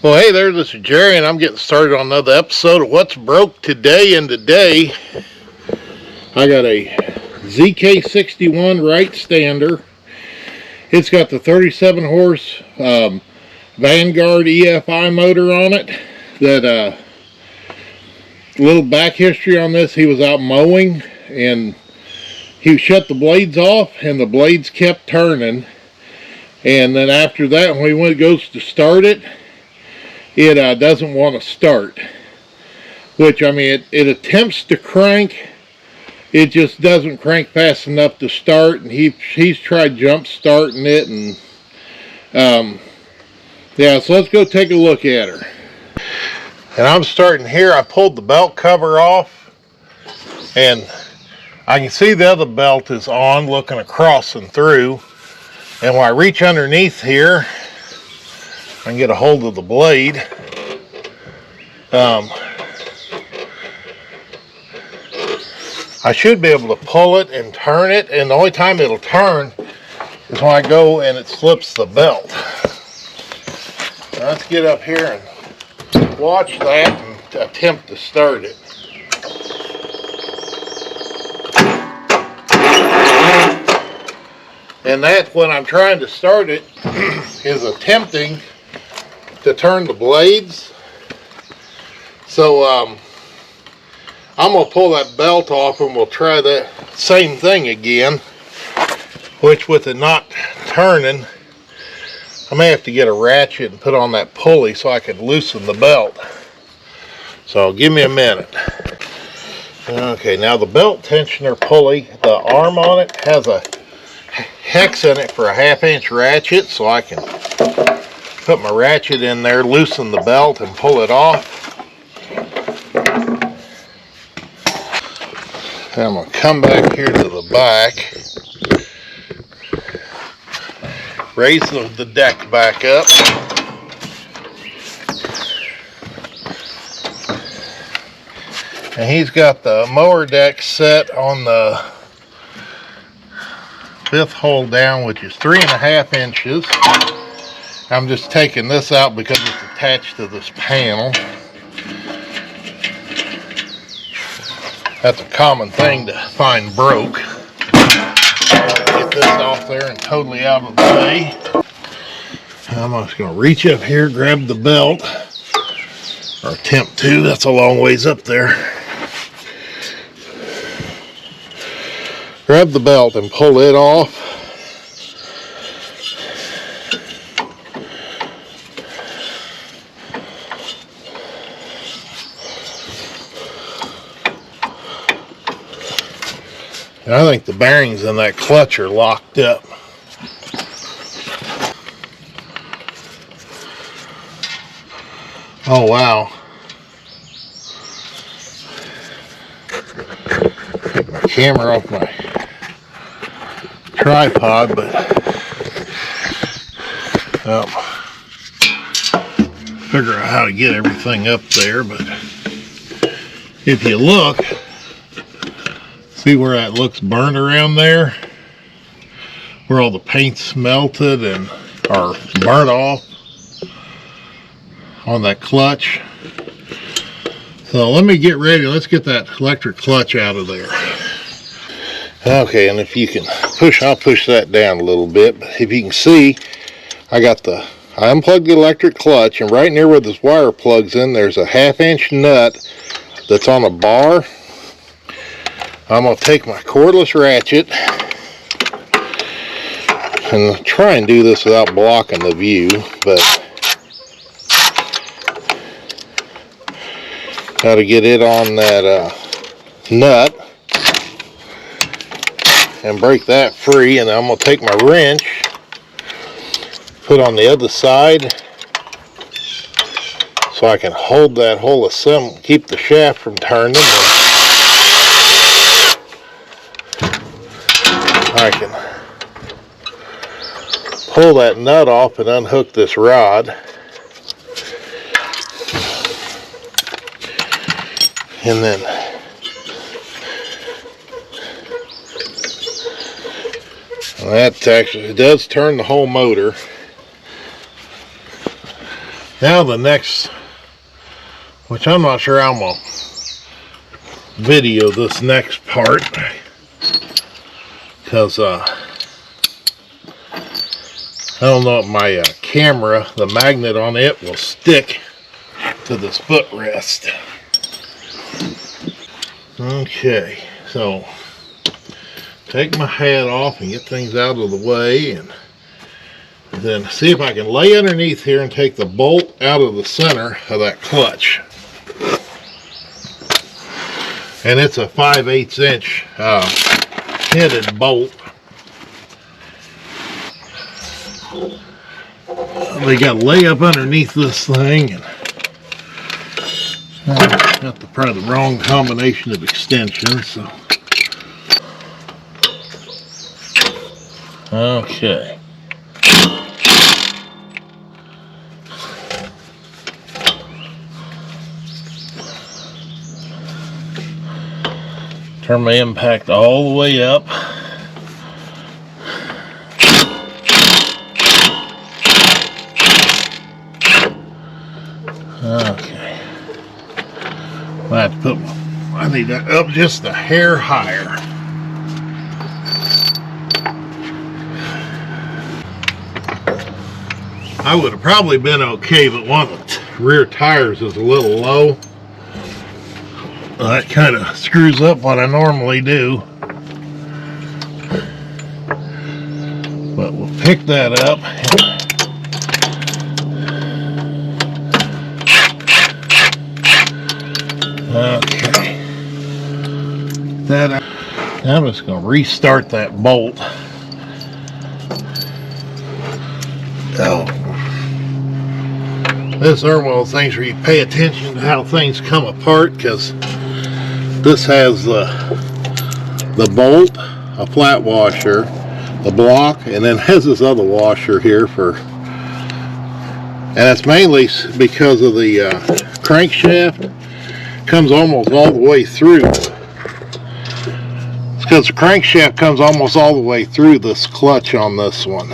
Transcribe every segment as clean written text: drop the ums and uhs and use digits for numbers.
Well, hey there, this is Jerry, and I'm getting started on another episode of What's Broke Today. And today, I got a ZK61 Wright stander. It's got the 37 horse Vanguard EFI motor on it. That little back history on this, he was out mowing, and he shut the blades off, and the blades kept turning. And then after that, when he goes to start it, it doesn't want to start, which, I mean, it attempts to crank, it just doesn't crank fast enough to start. And he's tried jump starting it, and yeah, so let's go take a look at her. And I'm starting here. I pulled the belt cover off, and I can see the other belt is on, looking across and through. And when I reach underneath here, I can get a hold of the blade. I should be able to pull it and turn it, and the only time it'll turn is when I go and it slips the belt. Now let's get up here and watch that and attempt to start it. And that's when I'm trying to start it, is attempting to turn the blades. So I'm going to pull that belt off, and we'll try that same thing again, which with it not turning, I may have to get a ratchet and put on that pulley so I can loosen the belt. So give me a minute. Okay, now the belt tensioner pulley, the arm on it has a hex in it for a 1/2 inch ratchet, so I can put my ratchet in there, loosen the belt, and pull it off. And I'm going to come back here to the back, raise the deck back up, and he's got the mower deck set on the 5th hole down, which is 3.5 inches. I'm just taking this out because it's attached to this panel. That's a common thing to find broke. Get this off there and totally out of the way. I'm just going to reach up here, grab the belt, or attempt to. That's a long ways up there. Grab the belt and pull it off. And I think the bearings in that clutch are locked up. Oh wow. Get my camera off my tripod, but figure out how to get everything up there. But if you look, see where that looks burnt around there, where all the paint's melted and are burnt off on that clutch. So let me get ready. Let's get that electric clutch out of there. Okay, and if you can push, I'll push that down a little bit. But if you can see, I unplugged the electric clutch, and right near where this wire plugs in, there's a 1/2 inch nut that's on a bar. I'm going to take my cordless ratchet and try and do this without blocking the view, but got to get it on that nut and break that free. And I'm going to take my wrench, put on the other side so I can hold that whole assembly, keep the shaft from turning. I can pull that nut off and unhook this rod. And then that actually, it does turn the whole motor. Now the next, which I'm not sure I'm gonna video this next part, because I don't know if my camera, the magnet on it, will stick to this footrest. Okay, so take my hat off and get things out of the way, and then see if I can lay underneath here and take the bolt out of the center of that clutch. And it's a 5/8 inch headed bolt. They got to lay up underneath this thing, and got probably the wrong combination of extensions. So okay. Turn my impact all the way up. Okay. I have to I need that up just a hair higher. I would have probably been okay, but one of the rear tires is a little low. That kind of screws up what I normally do. But we'll pick that up. Okay. That I'm just going to restart that bolt. Oh. This is one of those things where you pay attention to how things come apart, because this has the bolt, a flat washer, the block, and then has this other washer here for, and it's mainly because of the crankshaft comes almost all the way through. It's because the crankshaft comes almost all the way through this clutch on this one.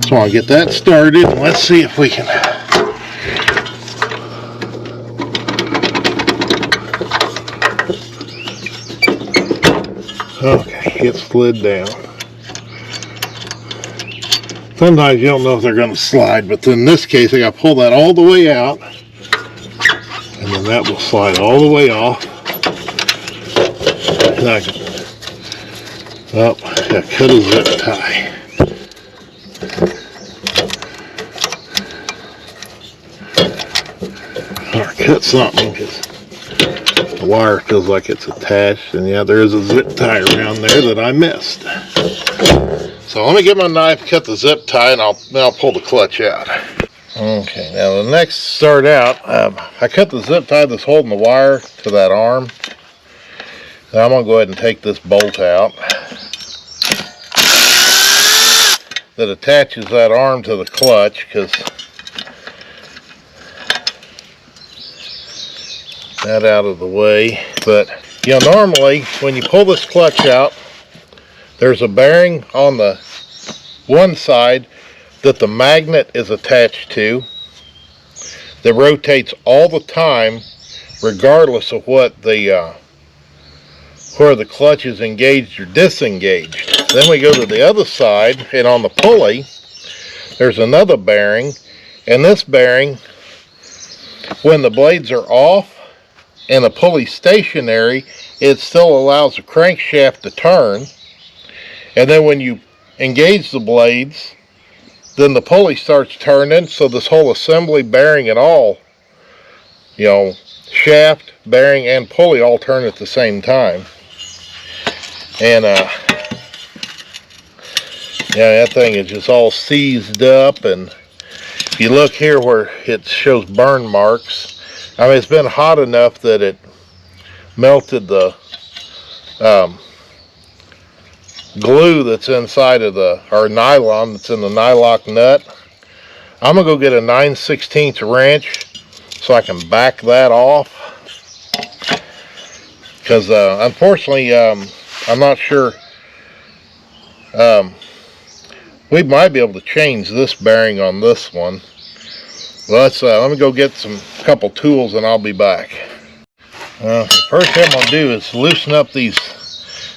So I'll get that started, and let's see if we can. Okay, it slid down. Sometimes you don't know if they're going to slide, but in this case I got to pull that all the way out, and then that will slide all the way off. And I can, oh, I got to cut a zip tie. Or cut something, because the wire feels like it's attached, and yeah, there is a zip tie around there that I missed. So let me get my knife, cut the zip tie, and I'll pull the clutch out. Okay, now the next start out, I cut the zip tie that's holding the wire to that arm. Now I'm going to go ahead and take this bolt out that attaches that arm to the clutch, because that out of the way. But you know, normally when you pull this clutch out, there's a bearing on the one side that the magnet is attached to that rotates all the time, regardless of what the where the clutch is engaged or disengaged. Then we go to the other side, and on the pulley there's another bearing, and this bearing, when the blades are off and the pulley stationary, it still allows the crankshaft to turn. And then when you engage the blades, then the pulley starts turning, so this whole assembly, bearing and all, you know, shaft, bearing, and pulley all turn at the same time. And yeah, that thing is just all seized up, and if you look here where it shows burn marks, I mean, it's been hot enough that it melted the glue that's inside of the, or nylon that's in the nylock nut. I'm gonna go get a 9/16 wrench so I can back that off, because unfortunately I'm not sure We might be able to change this bearing on this one. Let's let me go get a couple tools and I'll be back. The first thing I'm going to do is loosen up these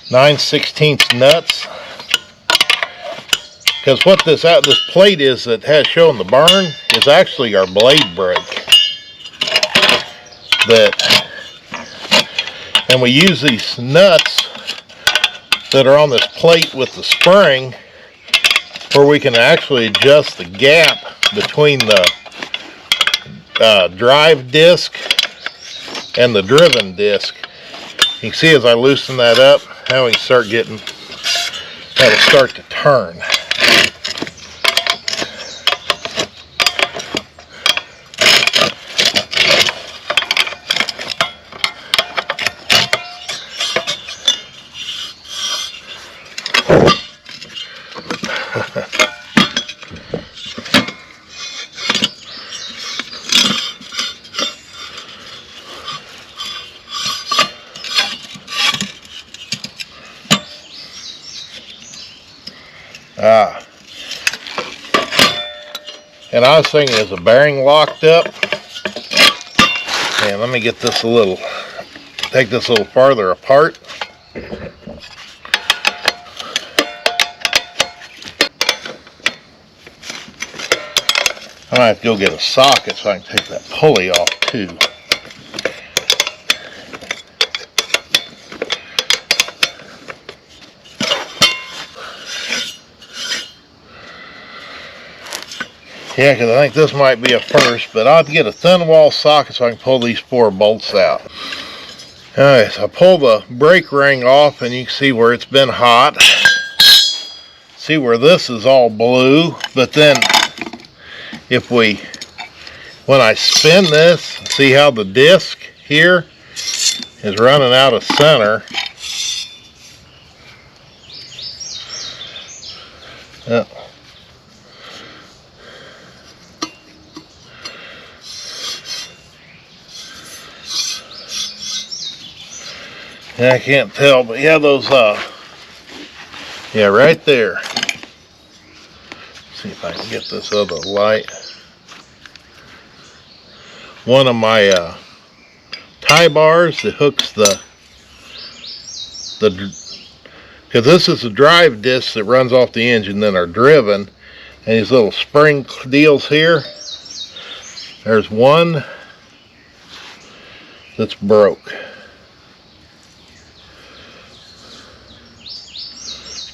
9/16 nuts, because what this plate is that has shown the burn is actually our blade brake. And we use these nuts that are on this plate with the spring, where we can actually adjust the gap between the drive disc and the driven disc. You can see as I loosen that up, how we start getting, that'll start to turn. And I was thinking, is the bearing locked up? And let me get this take this a little farther apart. I might have to go get a socket so I can take that pulley off too. Yeah, because I think this might be a first, but I'll have to get a thin wall socket so I can pull these 4 bolts out. Alright, so I pull the brake ring off and you can see where it's been hot. See where this is all blue, but then when I spin this, see how the disc here is running out of center. I can't tell, but yeah, those, yeah, right there. See if I can get this other light. One of my tie bars that hooks because this is the drive disc that runs off the engine, then are driven, and these little spring deals here. There's one that's broke.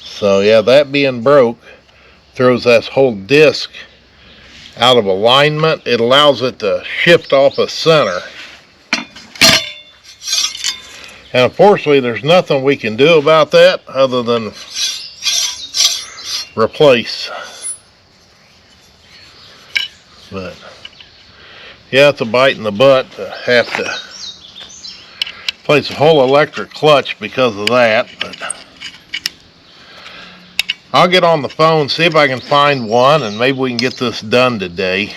So yeah, that being broke throws this whole disc out of alignment. It allows it to shift off of center. And unfortunately, there's nothing we can do about that other than replace. But yeah, it's a bite in the butt to have to replace a whole electric clutch because of that. But I'll get on the phone, see if I can find one, and maybe we can get this done today.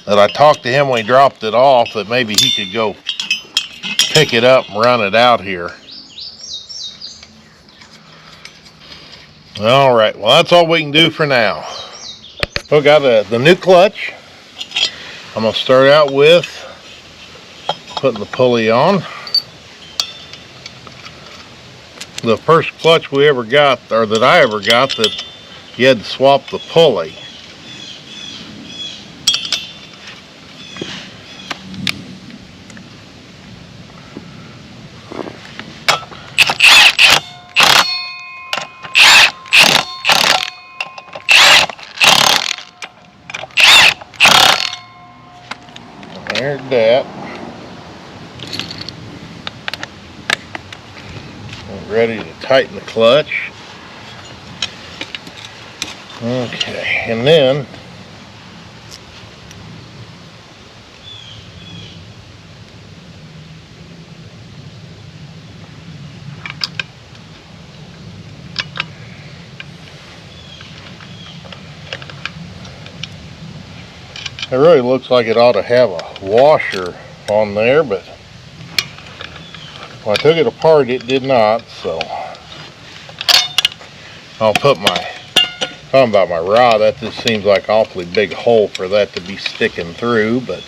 That I talked to him when he dropped it off, that maybe he could go pick it up and run it out here. Alright, well that's all we can do for now. We got the new clutch. I'm going to start out with putting the pulley on. The first clutch we ever got, or that I ever got, that you had to swap the pulley. There's that. Ready to tighten the clutch. Okay, and then it really looks like it ought to have a washer on there, but when I took it apart, it did not, so I'll put my Talking about my rod, that just seems like an awfully big hole for that to be sticking through, but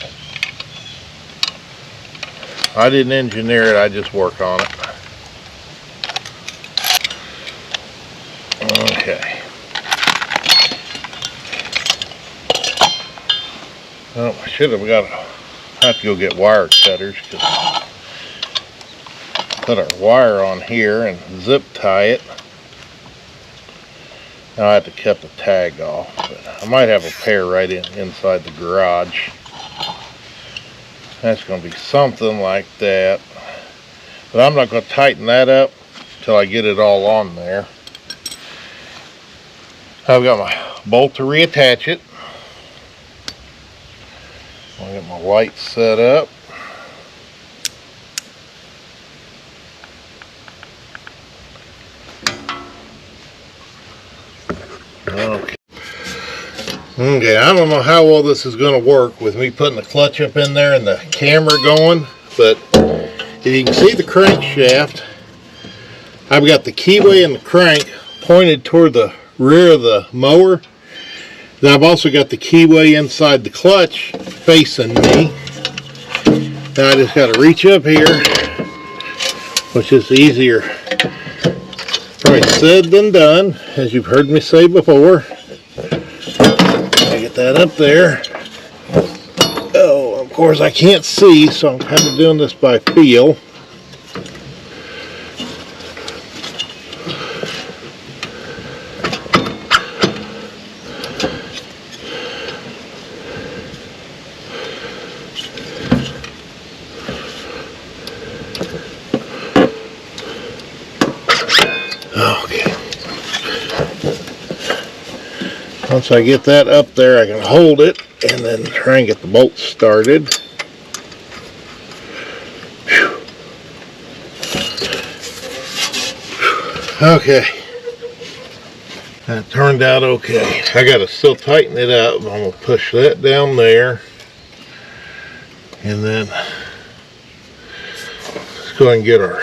I didn't engineer it, I just work on it. Okay. Oh, I should have have to go get wire cutters, because put our wire on here and zip tie it. Now I have to cut the tag off, but I might have a pair right inside the garage. That's going to be something like that, but I'm not going to tighten that up until I get it all on there. I've got my bolt to reattach it. I'll get my lights set up. Okay, I don't know how well this is going to work with me putting the clutch up in there and the camera going, but if you can see the crankshaft, I've got the keyway and the crank pointed toward the rear of the mower. Then I've also got the keyway inside the clutch facing me. Now I just got to reach up here, which is easier probably said than done, as you've heard me say before. I get that up there. Oh, of course I can't see, so I'm kind of doing this by feel. Okay. Once I get that up there, I can hold it and then try and get the bolts started. Whew. Okay. That turned out okay. I got to still tighten it up. I'm going to push that down there. And then let's go ahead and get our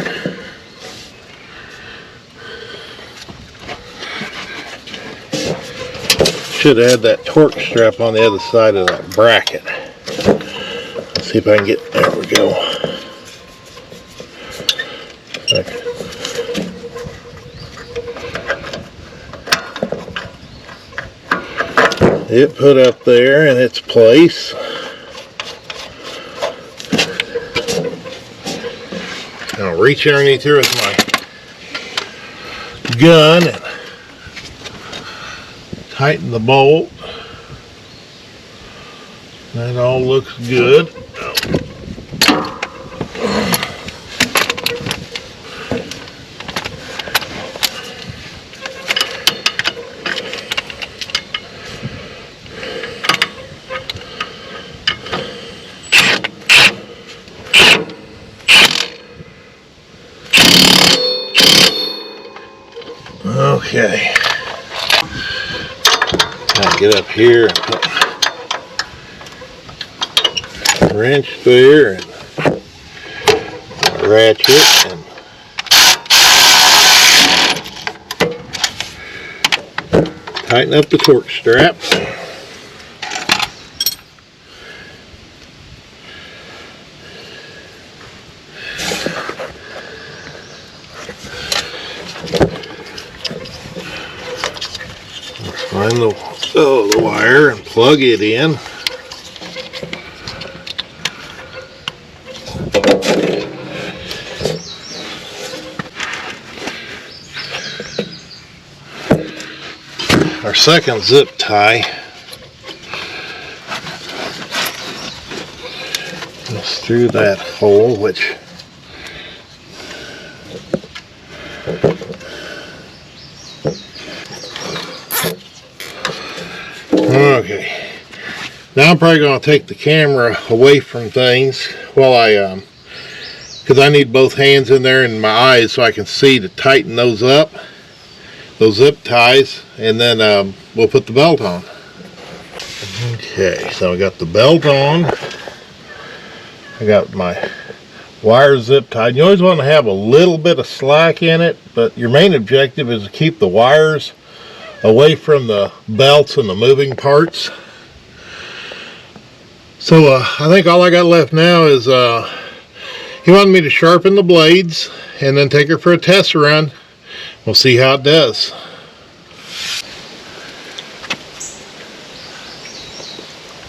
should have had that torque strap on the other side of that bracket. Let's see if I can get, there we go. Okay. It put up there in its place. I'll reach underneath here with my gun and tighten the bolt. That all looks good. Okay. Now get up here and put a wrench there and a ratchet and tighten up the torque strap. Find the wire and plug it in. Our second zip tie is through that hole, which okay. Now I'm probably going to take the camera away from things while because I need both hands in there and my eyes so I can see to tighten those up, those zip ties, and then we'll put the belt on. Okay, so I got the belt on. I got my wire zip tied. You always want to have a little bit of slack in it, but your main objective is to keep the wires away from the belts and the moving parts. So I think all I got left now is he wanted me to sharpen the blades and then take her for a test run. We'll see how it does.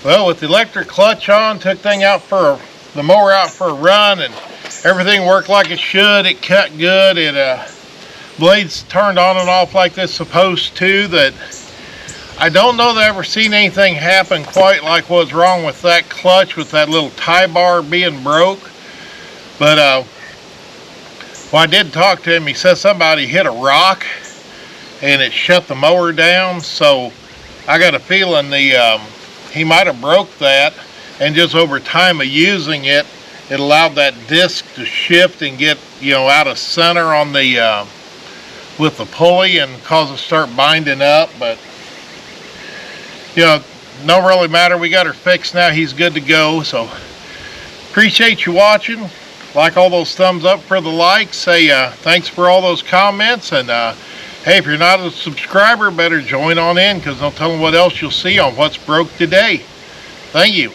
Well, with the electric clutch on, took the mower out for a run, and everything worked like it should. It cut good. Blades turned on and off like they're supposed to. That I don't know that I've ever seen anything happen quite like what's wrong with that clutch, with that little tie bar being broke. But well, I did talk to him. He said somebody hit a rock and it shut the mower down. So I got a feeling he might have broke that, and just over time of using it, it allowed that disc to shift and get, you know, out of center on the with the pulley and cause it to start binding up. But you know, no really matter. We got her fixed now. He's good to go. So appreciate you watching. Like all those thumbs up for the likes. Say thanks for all those comments, and hey, if you're not a subscriber, better join on in, because no telling what else you'll see on What's Broke Today. Thank you.